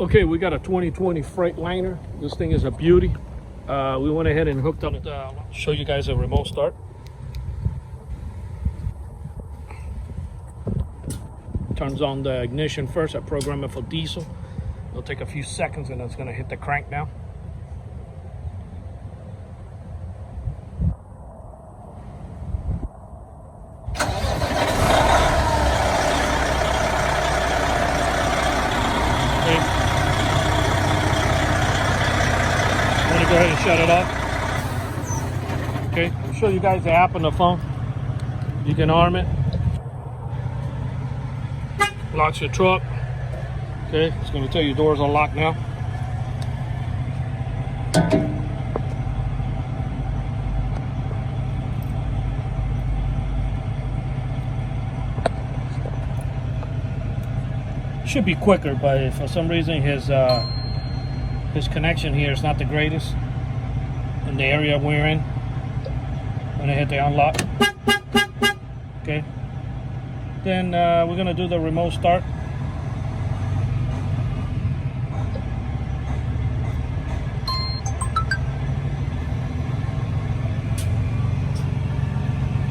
Okay, we got a 2020 Freightliner. This thing is a beauty. We went ahead and hooked up. Show you guys a remote start. Turns on the ignition first. I program it for diesel. It'll take a few seconds and it's going to hit the crank now. I'm going to go ahead and shut it off. Okay, I'll show you guys the app on the phone. You can arm it. Locks your truck. Okay, it's going to tell you doors are locked now. Should be quicker, but if for some reason his connection here is not the greatest in the area we're in, when I hit the unlock, okay, then we're gonna do the remote start.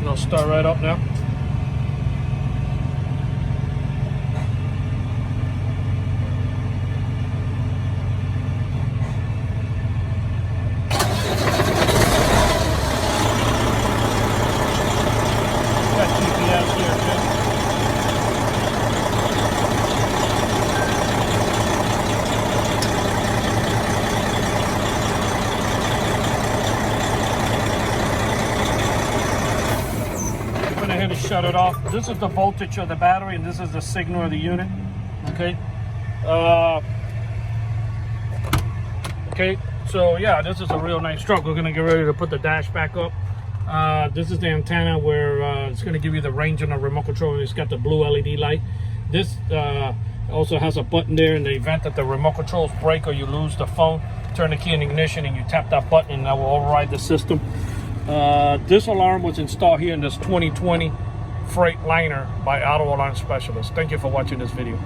It'll start right up now. Went ahead and shut it off. This is the voltage of the battery and this is the signal of the unit. Okay. Okay, so yeah, this is a real nice truck. We're gonna get ready to put the dash back up. This is the antenna where it's gonna give you the range on the remote control. It's got the blue LED light. This also has a button there in the event that the remote controls break or you lose the phone. Turn the key in ignition and you tap that button and that will override the system. This alarm was installed here in this 2020 Freightliner by Auto Alarm Specialist. Thank you for watching this video.